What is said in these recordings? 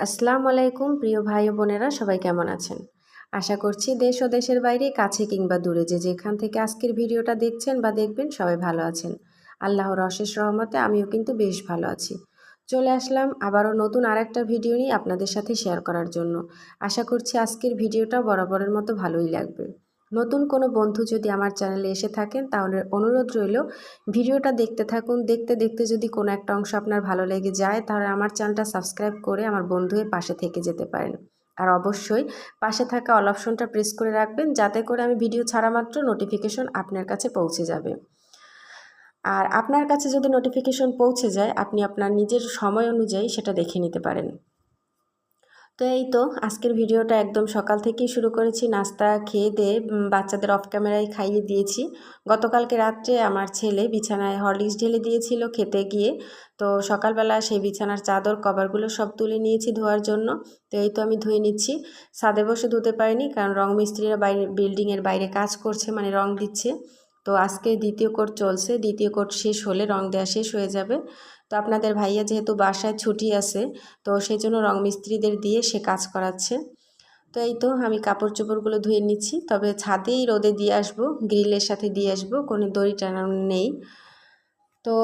আসসালামু আলাইকুম প্রিয় ভাই ও বোনেরা, সবাই কেমন আছেন? আশা করছি দেশ ও দেশের বাইরে, কাছে কিংবা দূরে, যে যেখান থেকে আজকের ভিডিওটা দেখছেন বা দেখবেন সবাই ভালো আছেন। আল্লাহর অশেষ রহমতে আমিও কিন্তু বেশ ভালো আছি। চলে আসলাম আবারও নতুন আরেকটা ভিডিও নিয়ে আপনাদের সাথে শেয়ার করার জন্য। আশা করছি আজকের ভিডিওটা বরাবরের মতো ভালোই লাগবে। নতুন কোনো বন্ধু যদি আমার চ্যানেলে এসে থাকেন তাহলে অনুরোধ রইল ভিডিওটা দেখতে থাকুন। দেখতে দেখতে যদি কোনো একটা অংশ আপনার ভালো লেগে যায় তাহলে আমার চ্যানেলটা সাবস্ক্রাইব করে আমার বন্ধু হয়ে পাশে থেকে যেতে পারেন। আর অবশ্যই পাশে থাকা অল অপশনটা প্রেস করে রাখবেন, যাতে করে আমি ভিডিও ছাড়া মাত্র নোটিফিকেশন আপনার কাছে পৌঁছে যাবে। আর আপনার কাছে যদি নোটিফিকেশন পৌঁছে যায়, আপনি আপনার নিজের সময় অনুযায়ী সেটা দেখে নিতে পারেন। তো এই তো আজকের ভিডিওটা একদম সকাল থেকেই শুরু করেছি। নাস্তা খেয়ে দিয়ে বাচ্চাদের অফ ক্যামেরায় খাইয়ে দিয়েছি। গতকালকে রাত্রে আমার ছেলে বিছানায় হরলিক্স ঢেলে দিয়েছিল খেতে গিয়ে। তো সকালবেলা সেই বিছানার চাদর কভারগুলো সব তুলে নিয়েছি ধোয়ার জন্য। তো এই তো আমি ধুয়ে নিচ্ছি। ছাদে বসে ধুতে পারিনি, কারণ রং মিস্ত্রিরা বাইরে বিল্ডিংয়ের বাইরে কাজ করছে, মানে রং দিচ্ছে। তো আজকে দ্বিতীয় কোট চলছে, দ্বিতীয় কোট শেষ হলে রং দেওয়া শেষ হয়ে যাবে। তো আপনাদের ভাইয়া যেহেতু বাসায় ছুটি আছে, তো সেই জন্য রং মিস্ত্রিদের দিয়ে সে কাজ করাচ্ছে। তো এই তো আমি কাপড় চোপড়গুলো ধুয়ে নিচ্ছি, তবে ছাদেই রোদে দিয়ে আসবো, গ্রিলের সাথে দিয়ে আসবো, কোনো দড়ি টানানো নেই। তো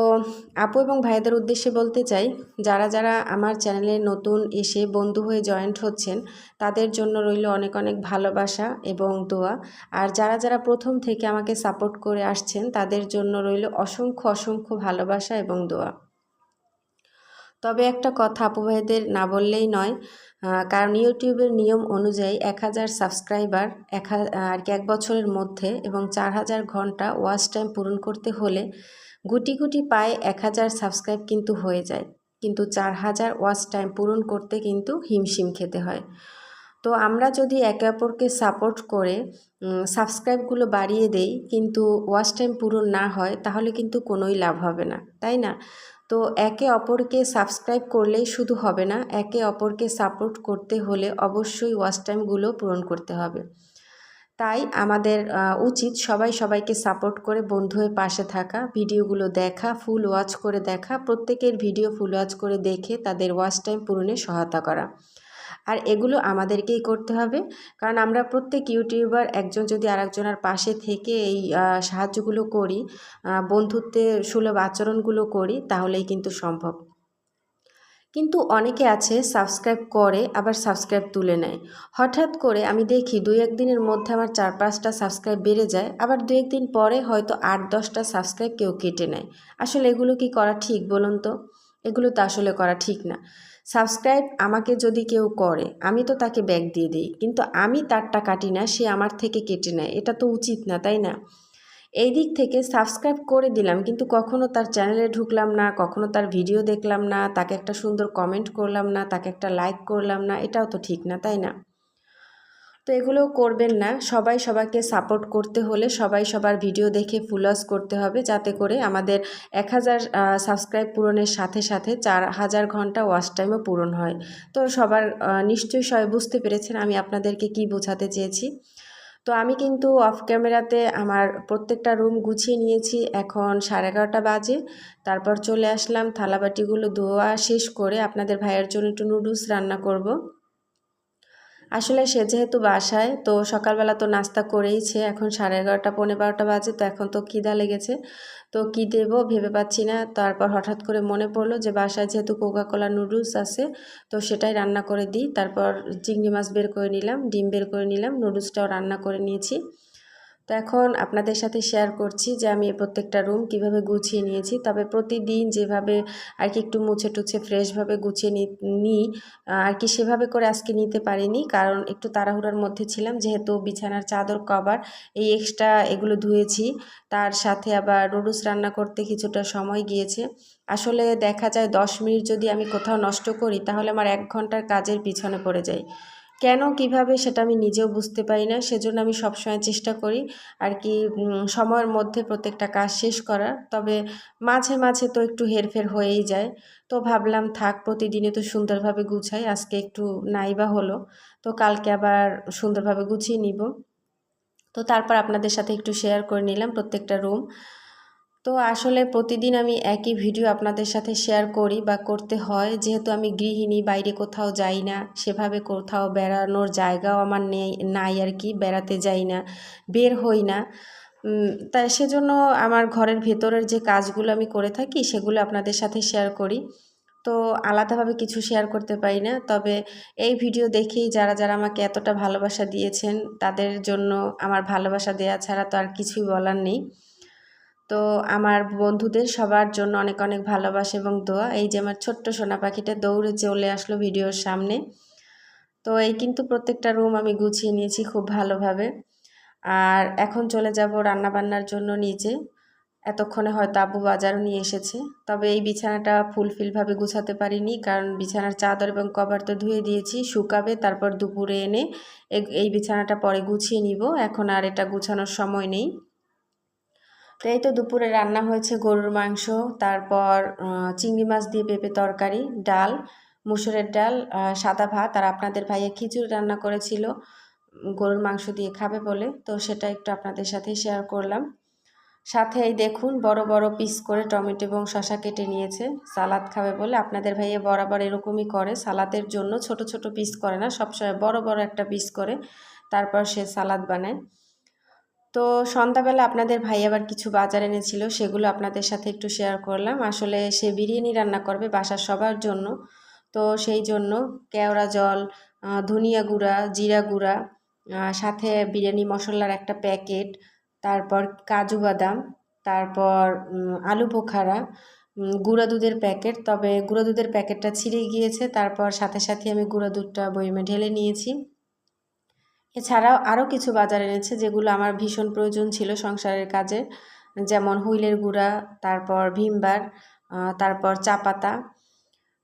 আপু এবং ভাইদের উদ্দেশ্যে বলতে চাই, যারা যারা আমার চ্যানেলে নতুন এসে বন্ধু হয়ে জয়েন্ট হচ্ছেন, তাদের জন্য রইল অনেক অনেক ভালোবাসা এবং দোয়া। আর যারা যারা প্রথম থেকে আমাকে সাপোর্ট করে আসছেন, তাদের জন্য রইল অসংখ্য অসংখ্য ভালোবাসা এবং দোয়া। তবে একটা কথা আপু ভাইদের না বললেই নয়, কারণ ইউটিউবের নিয়ম অনুযায়ী 1000 সাবস্ক্রাইবার আর কি 1 বছরের মধ্যে এবং 4000 ঘন্টা ওয়াচ টাইম পূরণ করতে হলে গুটি গুটি পায়ে 1000 সাবস্ক্রাইব কিন্তু হয়ে যায়, কিন্তু 4000 ওয়াচ টাইম পূরণ করতে কিন্তু হিমশিম খেতে হয়। তো আমরা যদি একে অপরকে সাপোর্ট করে সাবস্ক্রাইবগুলো বাড়িয়ে দেই, কিন্তু ওয়াচ টাইম পূরণ না হয়, তাহলে কিন্তু কোনোই লাভ হবে না, তাই না? তো একে অপরকে সাবস্ক্রাইব করলেই শুধু হবে না, একে অপরকে সাপোর্ট করতে হলে অবশ্যই ওয়াচ টাইমগুলো পূরণ করতে হবে। তাই আমাদের উচিত সবাই সবাইকে সাপোর্ট করে বন্ধু হয়ে পাশে থাকা, ভিডিওগুলো দেখা, ফুল ওয়াচ করে দেখা, প্রত্যেকের ভিডিও ফুল ওয়াচ করে দেখে তাদের ওয়াচ টাইম পূরণে সহায়তা করা। আর এগুলো আমাদেরকেই করতে হবে, কারণ আমরা প্রত্যেক ইউটিউবার একজন যদি আরেকজনের পাশে থেকে এই সাহায্যগুলো করি, বন্ধুত্বে সুলভ আচরণগুলো করি, তাহলেই কিন্তু সম্ভব। কিন্তু অনেকে আছে সাবস্ক্রাইব করে আবার সাবস্ক্রাইব তুলে নেয়। হঠাৎ করে আমি দেখি 2-1 দিনের মধ্যে আমার 4-5টা সাবস্ক্রাইব বেড়ে যায়, আবার 2-1 দিন পরে হয়তো 8-10টা সাবস্ক্রাইব কেউ কেটে নেয়। আসলে এগুলো কি করা ঠিক বলুন তো? এগুলো তো আসলে করা ঠিক না। সাবস্ক্রাইব আমাকে যদি কেউ করে, আমি তো তাকে ব্যাক দিয়ে দিই, কিন্তু আমি তারটা কাটি না, সে আমার থেকে কেটে নেয়। এটা তো উচিত না, তাই না? এই দিক থেকে সাবস্ক্রাইব করে দিলাম, কিন্তু কখনো তার চ্যানেলে ঢুকলাম না, কখনো তার ভিডিও দেখলাম না, তাকে একটা সুন্দর কমেন্ট করলাম না, তাকে একটা লাইক করলাম না, এটাও তো ঠিক না, তাই না? তো এগুলো করবেন না। সবাই সবাইকে সাপোর্ট করতে হলে সবাই সবার ভিডিও দেখে ফুল ওয়াচ করতে হবে, যাতে করে আমাদের 1000 সাবস্ক্রাইব পূরণের সাথে সাথে 4000 ঘন্টা ওয়াচ টাইমও পূরণ হয়। তো সবার নিশ্চয়ই সবাই বুঝতে পেরেছেন আমি আপনাদেরকে কি বোঝাতে চেয়েছি। তো আমি কিন্তু অফ ক্যামেরাতে আমার প্রত্যেকটা রুম গুছিয়ে নিয়েছি। এখন 11:30 বাজে। তারপর চলে আসলাম, থালাবাটিগুলো ধোয়া শেষ করে আপনাদের ভাইয়ের জন্য একটু নুডলস রান্না করব। আসলে সে যেহেতু বাসায়, তো সকালবেলা তো নাস্তা করেইছে, এখন 11:30 11:45 বাজে, তো এখন তো খিদা লেগেছে। তো কী দেবো ভেবে পাচ্ছি না। তারপর হঠাৎ করে মনে পড়লো যে বাসায় যেহেতু কোকাকোলা নুডলস আছে, তো সেটাই রান্না করে দিই। তারপর চিংড়ি মাছ বের করে নিলাম, ডিম বের করে নিলাম, নুডলসটাও রান্না করে নিয়েছি। তো এখন আপনাদের সাথে শেয়ার করছি যে আমি প্রত্যেকটা রুম কিভাবে গুছিয়ে নিয়েছি। তবে প্রতিদিন যেভাবে আর কি একটু মুছে টুছে ফ্রেশভাবে গুছিয়ে নিই আর কি, সেভাবে করে আজকে নিতে পারিনি, কারণ একটু তাড়াহুড়ার মধ্যে ছিলাম। যেহেতু বিছানার চাদর কভার এই এক্সট্রা এগুলো ধুয়েছি, তার সাথে আবার নুডলস রান্না করতে কিছুটা সময় গিয়েছে। আসলে দেখা যায় 10 মিনিট যদি আমি কোথাও নষ্ট করি, তাহলে আমার 1 ঘন্টার কাজের পিছনে পড়ে যাই। কেন কিভাবে সেটা আমি নিজেও বুঝতে পারি না। সেজন্য আমি সবসময় চেষ্টা করি আর কি সময়ের মধ্যে প্রত্যেকটা কাজ শেষ করার। তবে মাঝে মাঝে তো একটু হেরফের হয়েই যায়। তো ভাবলাম থাক, প্রতিদিনই তো সুন্দরভাবে গুছাই, আজকে একটু নাইবা হলো, তো কালকে আবার সুন্দরভাবে গুছিয়ে নিব। তো তারপর আপনাদের সাথে একটু শেয়ার করে নিলাম প্রত্যেকটা রুম। তো আসলে প্রতিদিন আমি একই ভিডিও আপনাদের সাথে শেয়ার করি বা করতে হয়, যেহেতু আমি গৃহিণী, বাইরে কোথাও যাই না, সেভাবে কোথাও বেড়ানোর জায়গাও আমার নাই আর কি, বেড়াতে যাই না, বের হই না। তাই সেজন্য আমার ঘরের ভেতরের যে কাজগুলো আমি করে থাকি সেগুলো আপনাদের সাথে শেয়ার করি। তো আলাদাভাবে কিছু শেয়ার করতে পারি না, তবে এই ভিডিও দেখেই যারা যারা আমাকে এতটা ভালোবাসা দিয়েছেন তাদের জন্য আমার ভালোবাসা দেওয়া ছাড়া তো আর কিছুই বলার নেই। তো আমার বন্ধুদের সবার জন্য অনেক অনেক ভালোবাসা এবং দোয়া। এই যে আমার ছোট্ট সোনা পাখিটা দৌড়ে চলে আসলো ভিডিওর সামনে। তো এই কিন্তু প্রত্যেকটা রুম আমি গুছিয়ে নিয়েছি খুব ভালোভাবে। আর এখন চলে যাব রান্নাবান্নার জন্য নিচে। এতক্ষণে হয়তো আব্বু বাজারও নিয়ে এসেছে। তবে এই বিছানাটা ফুলফিলভাবে গুছাতে পারিনি, কারণ বিছানার চাদর এবং কভার তো ধুয়ে দিয়েছি, শুকাবে, তারপর দুপুরে এনে এই বিছানাটা পরে গুছিয়ে নিব। এখন আর এটা গুছানোর সময় নেই। তো এই তো দুপুরে রান্না হয়েছে গরুর মাংস, তারপর চিংড়ি মাছ দিয়ে পেঁপে তরকারি, ডাল, মুসুরের ডাল, সাদা ভাত, আর আপনাদের ভাইয়া খিচুড়ি রান্না করেছিল গরুর মাংস দিয়ে খাবে বলে, তো সেটা একটু আপনাদের সাথে শেয়ার করলাম। সাথে এই দেখুন বড় বড় পিস করে টমেটো এবং শসা কেটে নিয়েছে সালাদ খাবে বলে। আপনাদের ভাইয়া বরাবর এরকমই করে, সালাদের জন্য ছোট ছোট পিস করে না, সবসময় বড় বড় একটা পিস করে তারপর সে সালাদ বানায়। তো সন্ধ্যাবেলা আপনাদের ভাই আবার কিছু বাজার এনেছিল, সেগুলো আপনাদের সাথে একটু শেয়ার করলাম। আসলে সে বিরিয়ানি রান্না করবে বাসার সবার জন্য, তো সেই জন্য কেওড়া জল, ধনিয়া গুঁড়া, জিরা গুঁড়া, সাথে বিরিয়ানি মশলার একটা প্যাকেট, তারপর কাজু বাদাম, তারপর আলু বোখারা, গুঁড়া দুধের প্যাকেট। তবে গুঁড়া দুধের প্যাকেটটা ছিঁড়ে গিয়েছে, তারপর সাথে সাথে আমি গুঁড়া দুধটা বয়মে ঢেলে নিয়েছি। এছাড়াও আরও কিছু বাজার এনেছে যেগুলো আমার ভীষণ প্রয়োজন ছিল সংসারের কাজে, যেমন হুইলের গুঁড়া, তারপর ভিমবার, তারপর চা পাতা,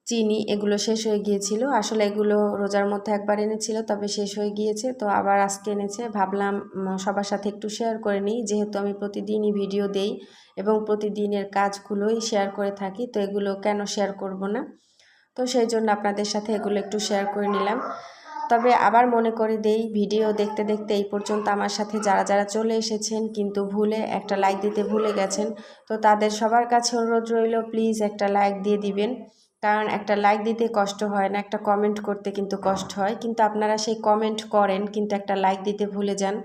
চিনি, এগুলো শেষ হয়ে গিয়েছিল। আসলে এগুলো রোজার মধ্যে একবার এনেছিল, তবে শেষ হয়ে গিয়েছে, তো আবার আজকে এনেছে। ভাবলাম সবার সাথে একটু শেয়ার করে নিই, যেহেতু আমি প্রতিদিনই ভিডিও দেই এবং প্রতিদিনের কাজগুলোই শেয়ার করে থাকি, তো এগুলো কেন শেয়ার করব না। তো সেই জন্য আপনাদের সাথে এগুলো একটু শেয়ার করে নিলাম। তবে আবার মনে করে দেই, ভিডিও দেখতে দেখতে এই পর্যন্ত আমার সাথে যারা যারা চলে এসেছেন কিন্তু ভুলে একটা লাইক দিতে ভুলে গেছেন, তো তাদের সবার কাছে অনুরোধ রইল প্লিজ একটা লাইক দিয়ে দিবেন। কারণ একটা লাইক দিতে কষ্ট হয় না, একটা কমেন্ট করতে কিন্তু কষ্ট হয়, কিন্তু আপনারা সেই কমেন্ট করেন কিন্তু একটা লাইক দিতে ভুলে যান।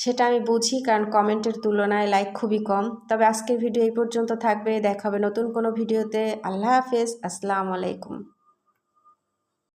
সেটা আমি বুঝি, কারণ কমেন্টের তুলনায় লাইক খুবই কম। তবে আজকের ভিডিও এই পর্যন্ত থাকবে, দেখা হবে নতুন কোনো ভিডিওতে। আল্লাহ হাফেজ, আসসালামু আলাইকুম।